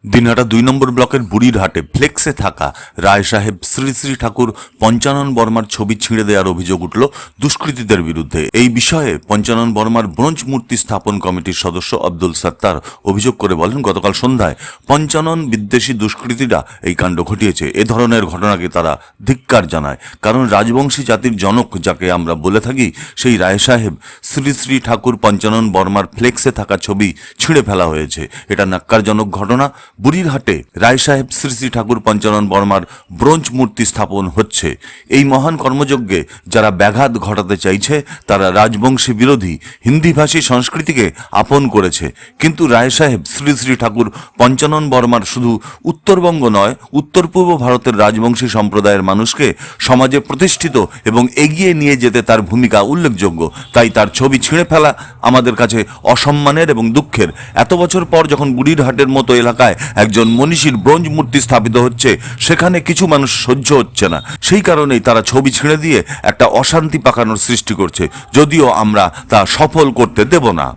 দিনহাটা ২ নম্বর ব্লকের বুড়িরহাটে ফ্লেক্সে থাকা রায় সাহেব শ্রী শ্রী ঠাকুর পঞ্চানন বর্মার ছবি ছিঁড়ে দেওয়ার অভিযোগ উঠল দুষ্কৃতীদের বিরুদ্ধে। এই বিষয়ে পঞ্চানন বর্মার ব্রোঞ্জ মূর্তি স্থাপন কমিটির সদস্য আব্দুল সত্তার অভিযোগ করে বলেন, গতকাল সন্ধ্যায় পঞ্চানন বিদ্বেষী দুষ্কৃতীরা এই কাণ্ড ঘটিয়েছে। এ ধরনের ঘটনাকে তারা ধিক্কার জানায়, কারণ রাজবংশী জাতির জনক যাকে আমরা বলে থাকি, সেই রায় সাহেব শ্রী শ্রী ঠাকুর পঞ্চানন বর্মার ফ্লেক্সে থাকা ছবি ছিঁড়ে ফেলা হয়েছে। এটা ন্যাক্কারজনক ঘটনা। বুড়িরহাটে রায় সাহেব শ্রী শ্রী ঠাকুর পঞ্চানন বর্মার ব্রোঞ্জ মূর্তি স্থাপন হচ্ছে। এই মহান কর্মযজ্ঞে যারা ব্যাঘাত ঘটাতে চাইছে তারা রাজবংশী বিরোধী হিন্দিভাষী সংস্কৃতিকে আপন করেছে। কিন্তু রায় সাহেব শ্রী শ্রী ঠাকুর পঞ্চানন বর্মার শুধু উত্তরবঙ্গ নয়, উত্তর পূর্ব ভারতের রাজবংশী সম্প্রদায়ের মানুষকে সমাজে প্রতিষ্ঠিত এবং এগিয়ে নিয়ে যেতে তার ভূমিকা উল্লেখযোগ্য। তাই তার ছবি ছিঁড়ে ফেলা আমাদের কাছে অসম্মানের এবং দুঃখের। এত বছর পর যখন বুড়িরহাটের মতো এলাকায় একজন মনীষীর ব্রোঞ্জ মূর্তি স্থাপিত হচ্ছে, সেখানে কিছু মানুষ সহ্য হচ্ছে না। সেই কারণেই তারা ছবি ছিঁড়ে দিয়ে একটা অশান্তি পাকানোর সৃষ্টি করছে, যদিও আমরা তা সফল করতে দেব না।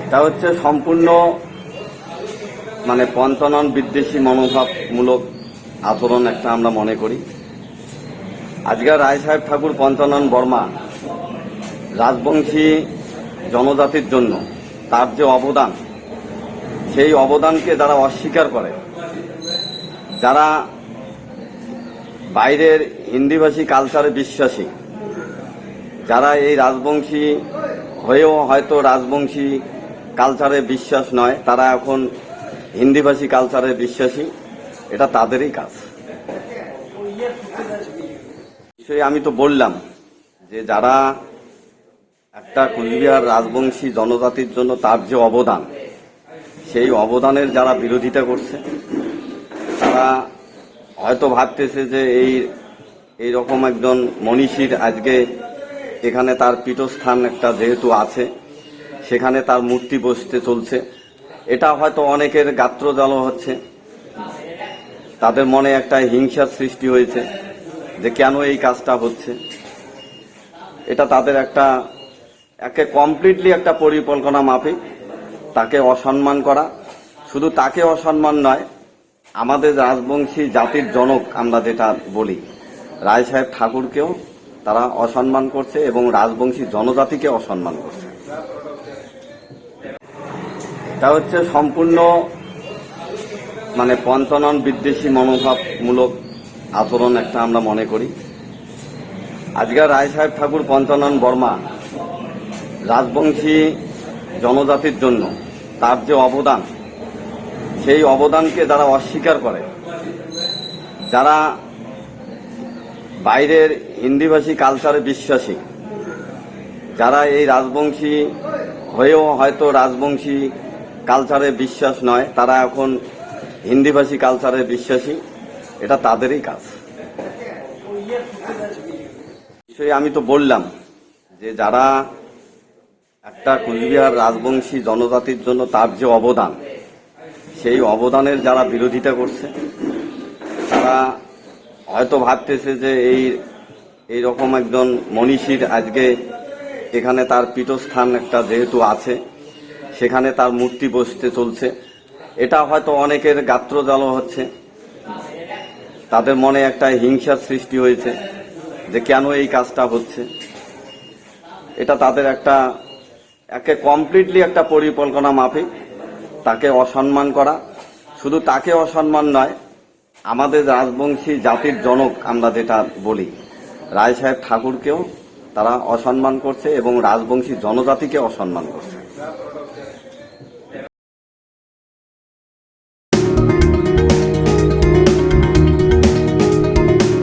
এটা হচ্ছে সম্পূর্ণ পঞ্চানন বিদ্বেষী মনোভাবমূলক আচরণ একটা আমরা মনে করি। আজকে রায় সাহেব ঠাকুর পঞ্চানন বর্মা রাজবংশী জনজাতির জন্য তার যে অবদান, সেই অবদানকে যারা অস্বীকার করে, যারা বাইরের হিন্দিভাষী কালচারে বিশ্বাসী, যারা এই রাজবংশী হয়েও হয়তো রাজবংশী কালচারে বিশ্বাস নয়, তারা এখন হিন্দিভাষী কালচারে বিশ্বাসী, এটা তাদেরই কাজ। আমি তো বললাম যে যারা একটা কুচবিহার রাজবংশী জনজাতির জন্য তার যে অবদান, সেই অবদানের যারা বিরোধিতা করছে, তারা হয়তো ভাবতেছে যে এই রকম একজন মনীষীর আজকে এখানে তার পীঠস্থান একটা যেহেতু আছে, সেখানে তার মূর্তি বসতে চলছে, এটা হয়তো অনেকের গাত্রজ্বালা হচ্ছে, তাদের মনে একটা হিংসার সৃষ্টি হয়েছে যে কেন এই কাজটা হচ্ছে। এটা তাদের একে কমপ্লিটলি একটা পরিকল্পনা মাফিক তাকে অসম্মান করা। শুধু তাকে অসম্মান নয়, আমাদের রাজবংশী জাতির জনক আমরা যেটা বলি রায় সাহেব ঠাকুরকেও তারা অসম্মান করছে এবং রাজবংশী জনজাতিকে অসম্মান করছে। এটা হচ্ছে সম্পূর্ণ পঞ্চানন বিদ্বেষী মনোভাবমূলক আচরণ একটা আমরা মনে করি। আজকে রায় সাহেব ঠাকুর পঞ্চানন বর্মা রাজবংশী জনজাতির জন্য তার যে অবদান, সেই অবদানকে যারা অস্বীকার করে, যারা বাইরের হিন্দিভাষী কালচারে বিশ্বাসী, যারা এই রাজবংশী হয়েও হয়তো রাজবংশী কালচারে বিশ্বাস নয়, তারা এখন হিন্দিভাষী কালচারে বিশ্বাসী, এটা তাদেরই কাজ। আমি তো বললাম যে যারা একটা কুচবিহার রাজবংশী জনজাতির জন্য তার যে অবদান, সেই অবদানের যারা বিরোধিতা করছে, তারা হয়তো ভাবতেছে যে এই রকম একজন মনীষীর আজকে এখানে তার পীঠস্থান একটা যেহেতু আছে, সেখানে তার মূর্তি বসতে চলছে, এটা হয়তো অনেকের গাত্রজ্বালা হচ্ছে, তাদের মনে একটা হিংসার সৃষ্টি হয়েছে যে কেন এই কাজটা হচ্ছে। এটা তাদের একে কমপ্লিটলি একটা পরিকল্পনা মাফিক তাকে অসম্মান করা। শুধু তাকে অসম্মান নয়, আমাদের রাজবংশী জাতির জনক আমরা যেটা বলি রায় সাহেব ঠাকুরকেও তারা অসম্মান করছে এবং রাজবংশী জনজাতিকে অসম্মান করছে।